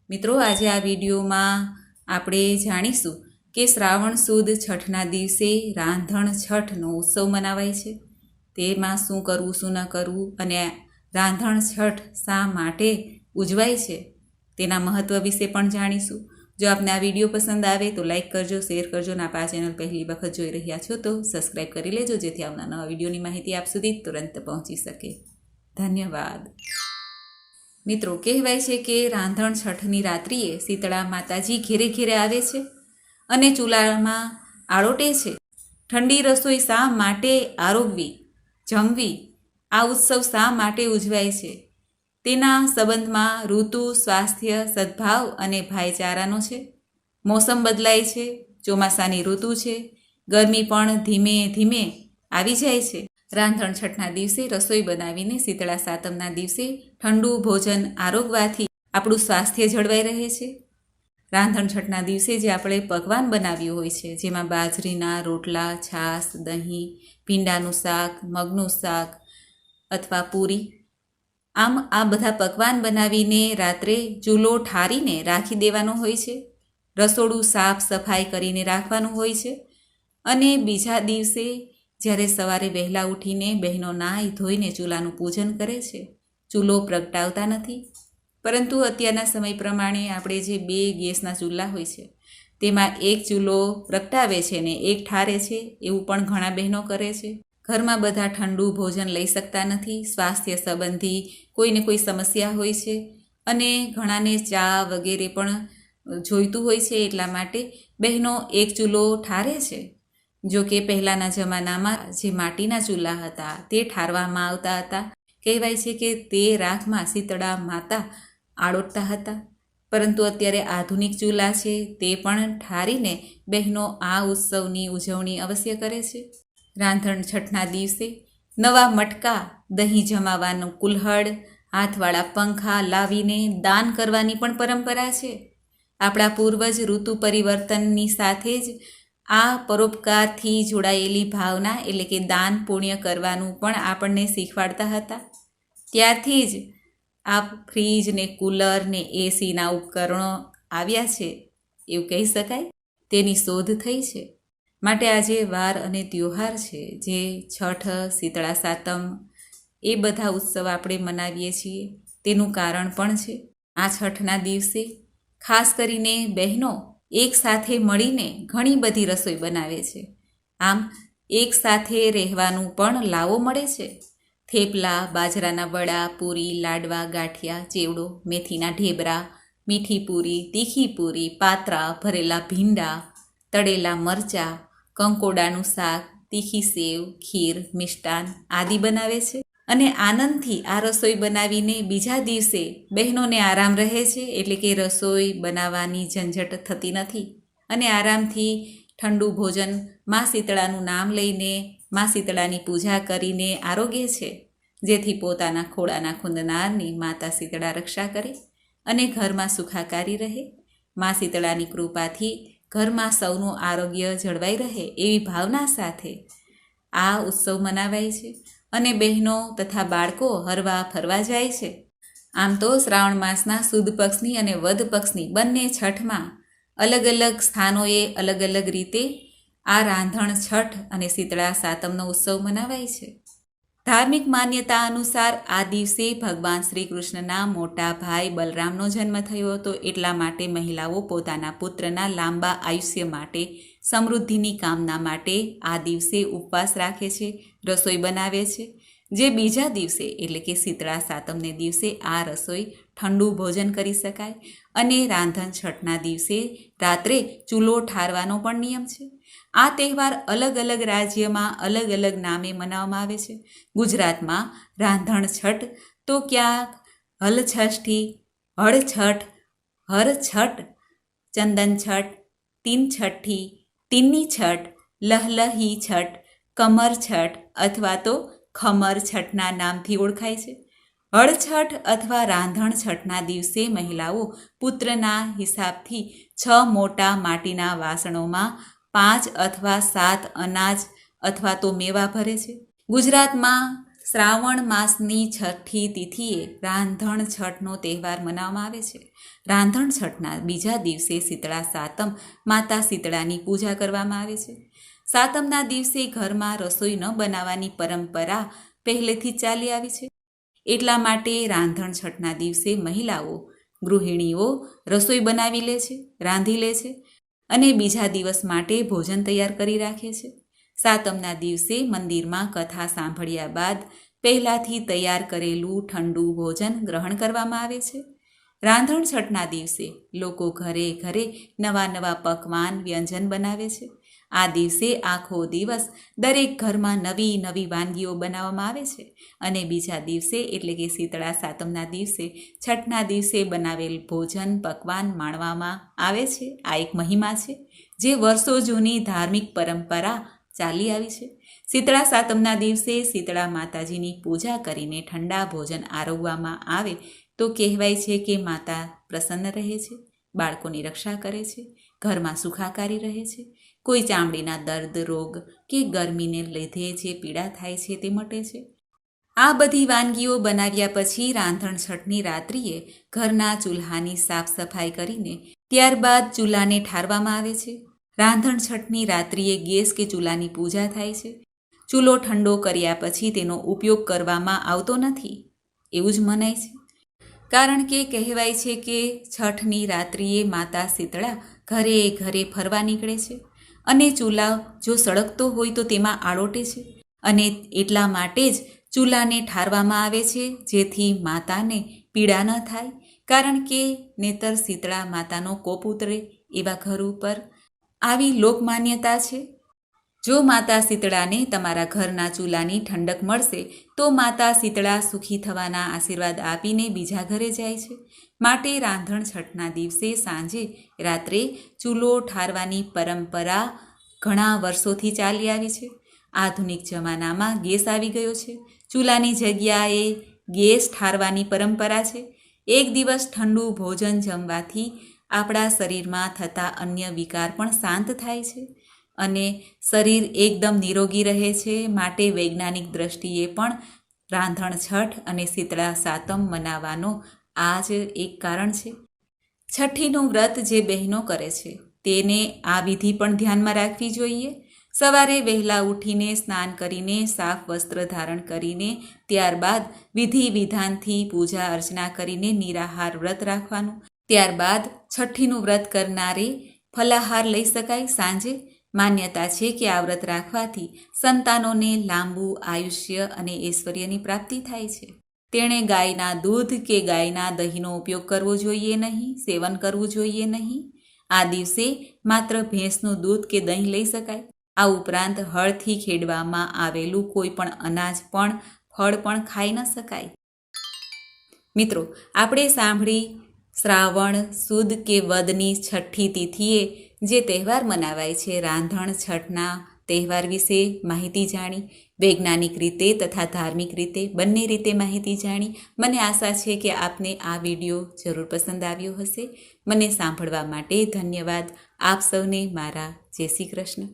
મિત્રો, આજે આ વિડીયોમાં આપણે જાણીશું કે શ્રાવણ સુદ છઠના દિવસે રાંધણ છઠનો ઉત્સવ મનાવાય છે। તેમાં શું કરવું શું ન કરવું અને રાંધણ છઠ શા માટે ઉજવાય છે તેના મહત્વ વિશે પણ જાણીશું। જો આપને આ વિડીયો પસંદ આવે તો લાઇક કરજો, શેર કરજો અને આપ આ ચેનલ પહેલી વખત જોઈ રહ્યા છો તો સબસ્ક્રાઈબ કરી લેજો, જેથી આવનાર નવા વિડીયોની માહિતી આપ સુધી તુરંત પહોંચી શકે। ધન્યવાદ। મિત્રો, કહેવાય છે કે રાંધણ છઠની રાત્રિએ શીતળા માતાજી ઘેરે ઘેરે આવે છે અને ચૂલામાં આળોટે છે। ઠંડી રસોઈ શા માટે આરોગવી, જમવી, આ ઉત્સવ શા માટે ઉજવાય છે તેના સંબંધમાં ઋતુ, સ્વાસ્થ્ય, સદ્ભાવ અને ભાઈચારાનો છે। મોસમ બદલાય છે, ચોમાસાની ઋતુ છે, ગરમી પણ ધીમે ધીમે આવી જાય છે। રાંધણ છઠના દિવસે રસોઈ બનાવીને શીતળા સાતમના દિવસે ઠંડુ ભોજન આરોગવાથી આપણું સ્વાસ્થ્ય જળવાઈ રહે છે। રાંધણ છઠના દિવસે જે આપણે પકવાન બનાવ્યું હોય છે, જેમાં બાજરીના રોટલા, છાશ, દહીં, ભીંડાનું શાક, મગનું શાક અથવા પૂરી, આમ આ બધા પકવાન બનાવીને રાત્રે ચૂલો ઠારીને રાખી દેવાનો હોય છે। રસોડું સાફ સફાઈ કરીને રાખવાનું હોય છે અને બીજા દિવસે જ્યારે સવારે વહેલા ઉઠીને બહેનો નાહી ધોઈને ચૂલાનું પૂજન કરે છે। ચૂલો પ્રગટાવતા નથી, પરંતુ અત્યારના સમય પ્રમાણે આપણે જે 2 ગેસના ચૂલા હોય છે તેમાં એક ચૂલો પ્રગટાવે છે ને એક ઠારે છે, એવું પણ ઘણા બહેનો કરે છે। ઘરમાં બધા ઠંડુ ભોજન લઈ શકતા નથી, સ્વાસ્થ્ય સંબંધી કોઈને કોઈ સમસ્યા હોય છે અને ઘણાને ચા વગેરે પણ જોઈતું હોય છે, એટલા માટે બહેનો એક ચૂલો ઠારે છે। જો કે પહેલાંના જમાનામાં જે માટીના ચૂલા હતા તે ઠારવામાં આવતા હતા। કહેવાય છે કે તે રાખમાં શીતળા માતા આળોટતા હતા, પરંતુ અત્યારે આધુનિક ચૂલા છે તે પણ ઠારીને બહેનો આ ઉત્સવની ઉજવણી અવશ્ય કરે છે। રાંધણ છઠના દિવસે નવા મટકા, દહીં જમાવાનું કુલ્હડ, હાથવાળા પંખા લાવીને દાન કરવાની પણ પરંપરા છે। આપણા પૂર્વજ ઋતુ પરિવર્તનની સાથે જ આ પરોપકારથી જોડાયેલી ભાવના એટલે કે દાન પુણ્ય કરવાનું પણ આપણને શીખવાડતા હતા। ત્યારથી જ આ ફ્રીજ ને કૂલર ને એસીના ઉપકરણો આવ્યા છે એવું કહી શકાય, તેની શોધ થઈ છે। માટે આજે વાર અને તહેવાર છે, જે છઠ, શીતળા સાતમ, એ બધા ઉત્સવ આપણે મનાવીએ છીએ તેનું કારણ પણ છે। આ છઠના દિવસે ખાસ કરીને બહેનો એક સાથે મળીને ઘણી બધી રસોઈ બનાવે છે, આમ એક સાથે રહેવાનું પણ લાવો મળે છે। થેપલા, બાજરાના વડા, પૂરી, લાડવા, ગાંઠિયા, ચેવડો, મેથીના ઢેબરા, મીઠી પૂરી, તીખી પૂરી, પાત્રા, ભરેલા ભીંડા, તળેલા મરચાં, કંકોડાનું શાક, તીખી સેવ, ખીર, મિષ્ટાન આદિ બનાવે છે અને આનંદથી આ રસોઈ બનાવીને બીજા દિવસે બહેનોને આરામ રહે છે, એટલે કે રસોઈ બનાવવાની ઝંઝટ થતી નથી અને આરામથી ઠંડુ ભોજન મા શીતળાનું નામ લઈને મા શીતળાની પૂજા કરીને આરોગે છે, જેથી પોતાના ખોળાના ખૂંદનારની માતા શીતળા રક્ષા કરે અને ઘરમાં સુખાકારી રહે। મા શીતળાની કૃપાથી ઘરમાં સૌનું આરોગ્ય જળવાઈ રહે એવી ભાવના સાથે આ ઉત્સવ મનાવાય છે અને બહેનો તથા બાળકો હરવા ફરવા જાય છે। આમ તો શ્રાવણ માસના સુદ પક્ષની અને વદ પક્ષની બંને છઠમાં અલગ અલગ સ્થાનોએ અલગ અલગ રીતે આ રાંધણ છઠ અને શીતળા સાતમનો ઉત્સવ મનાવાય છે। ધાર્મિક માન્યતા અનુસાર આ દિવસે ભગવાન શ્રી કૃષ્ણના મોટા ભાઈ બલરામનો જન્મ થયો હતો, એટલા માટે મહિલાઓ પોતાના પુત્રના લાંબા આયુષ્ય માટે, સમૃદ્ધિની કામના માટે આ દિવસે ઉપવાસ રાખે છે, રસોઈ બનાવે છે, જે બીજા દિવસે એટલે કે શીતળા સાતમને દિવસે આ રસોઈ ઠંડુ ભોજન કરી શકાય અને રાંધણ છઠના દિવસે રાત્રે ચૂલો ઠારવાનો પણ નિયમ છે। આ તહેવાર અલગ અલગ રાજ્યમાં અલગ અલગ નામે મનાવવામાં આવે છે। ગુજરાતમાં રાંધણ છઠ તો ક્યાંક હલ છઠી, હળ છઠ, હર છઠ, ચંદન છઠ, તીન છઠ્ઠી, તીનની છઠ, લહલહી છઠ, કમર છઠ અથવા તો ખમર છઠના નામથી ઓળખાય છે। હળ છઠ અથવા રાંધણ છઠના દિવસે મહિલાઓ પુત્રના હિસાબથી 6 મોટા માટીના વાસણોમાં 5 અથવા 7 અનાજ અથવા તો મેવા ભરે છે। ગુજરાતમાં શ્રાવણ માસની છઠ્ઠી તિથિએ રાંધણ છઠનો તહેવાર મનાવવામાં આવે છે. રાંધણ છઠના બીજા દિવસે શીતળા સાતમ માતા શીતળાની પૂજા કરવામાં આવે છે. સાતમના દિવસે ઘરમાં રસોઈ ન બનાવવાની પરંપરા પહેલેથી જ ચાલી આવી છે. એટલા માટે રાંધણ છઠના દિવસે મહિલાઓ ગૃહિણીઓ રસોઈ બનાવી લે છે, રાંધી લે છે અને બીજા દિવસ માટે ભોજન તૈયાર કરી રાખે છે. સાતમના દિવસે મંદિરમાં કથા સાંભળ્યા બાદ પહેલાંથી તૈયાર કરેલું ઠંડુ ભોજન ગ્રહણ કરવામાં આવે છે. રાંધણ છઠના દિવસે લોકો ઘરે ઘરે નવા નવા પકવાન વ્યંજન બનાવે છે. આ દિવસે આખો દિવસ દરેક ઘરમાં નવી નવી વાનગીઓ બનાવવામાં આવે છે અને બીજા દિવસે એટલે કે શીતળા સાતમના દિવસે છઠના દિવસે બનાવેલ ભોજન પકવાન માણવામાં આવે છે. આ એક મહિમા છે જે વર્ષો જૂની ધાર્મિક પરંપરા ચાલી આવી છે. શીતળા સાતમના દિવસે શીતળા માતાજીની પૂજા કરીને ઠંડા ભોજન આરોગવામાં આવે તો કહેવાય છે કે માતા પ્રસન્ન રહે છે, બાળકોની રક્ષા કરે છે, ઘરમાં સુખાકારી રહે છે, કોઈ ચામડીના દર્દ રોગ કે ગરમીને લીધે જે પીડા થાય છે તે મટે છે. આ બધી વાનગીઓ બનાવ્યા પછી રાંધણ છઠની રાત્રિએ ઘરના ચૂલ્હાની સાફ સફાઈ કરીને ત્યારબાદ ચૂલાને ઠારવામાં આવે છે. રાંધણ છઠની રાત્રિએ ગેસ કે ચૂલાની પૂજા થાય છે. ચૂલો ઠંડો કર્યા પછી તેનો ઉપયોગ કરવામાં આવતો નથી એવું જ મનાય છે. કારણ કે કહેવાય છે કે છઠની રાત્રિએ માતા શીતળા ઘરે ઘરે ફરવા નીકળે છે અને ચૂલા જો સળગતો હોય તો તેમાં આળોટે છે અને એટલા માટે જ ચૂલાને ઠારવામાં આવે છે જેથી માતાને પીડા ન થાય. કારણ કે નેતર શીતળા માતાનો કોપ ઉતરે એવા ઘર ઉપર આવી લોકમાન્યતા છે. જો માતા શીતળાને તમારા ઘરના ચૂલાની ઠંડક મળશે તો માતા શીતળા સુખી થવાના આશીર્વાદ આપીને બીજા ઘરે જાય છે. માટે રાંધણ છઠના દિવસે સાંજે રાત્રે ચૂલો ઠારવાની પરંપરા ઘણા વર્ષોથી ચાલી આવી છે. આધુનિક જમાનામાં ગેસ આવી ગયો છે. ચૂલાની જગ્યાએ ગેસ ઠારવાની પરંપરા છે. એક દિવસ ઠંડુ ભોજન જમવાથી આપણા શરીરમાં થતા અન્ય વિકાર પણ શાંત થાય છે અને શરીર એકદમ નિરોગી રહે છે. માટે વૈજ્ઞાનિક દ્રષ્ટિએ પણ રાંધણ છઠ અને શીતળા સાતમ મનાવવાનો આ જ એક કારણ છે. છઠ્ઠીનું વ્રત જે બહેનો કરે છે તેને આ વિધિ પણ ધ્યાનમાં રાખવી જોઈએ. સવારે વહેલા ઉઠીને સ્નાન કરીને સાફ વસ્ત્ર ધારણ કરીને ત્યારબાદ વિધિ વિધાનથી પૂજા અર્ચના કરીને નિરાહાર વ્રત રાખવાનું. ત્યારબાદ છઠ્ઠીનું વ્રત કરનારે ફલાહાર લઈ શકાય સાંજે. માન્યતા છે કે આ વ્રત રાખવાથી સંતાનોને લાંબુ આયુષ્ય અને ઐશ્વર્યની પ્રાપ્તિ થાય છે. તેણે ગાયના દૂધ કે ગાયના દહીંનો ઉપયોગ કરવો જોઈએ નહીં, સેવન કરવું જોઈએ નહીં. આ દિવસે માત્ર ભેંસનું દૂધ કે દહીં લઈ શકાય. આ ઉપરાંત હળથી ખેડવામાં આવેલું કોઈ પણ અનાજ પણ ફળ પણ ખાઈ ન શકાય. મિત્રો, આપણે સાંભળી શ્રાવણ સુદ કે વદની છઠ્ઠી તિથિએ જે તહેવાર મનાવાય છે રાંધણ છઠના તહેવાર વિશે માહિતી જાણી. વૈજ્ઞાનિક રીતે તથા ધાર્મિક રીતે બંને રીતે માહિતી જાણી. મને આશા છે કે આપને આ વિડીયો જરૂર પસંદ આવ્યો હશે. મને સાંભળવા માટે ધન્યવાદ. આપ સૌને મારા જય શ્રી કૃષ્ણ.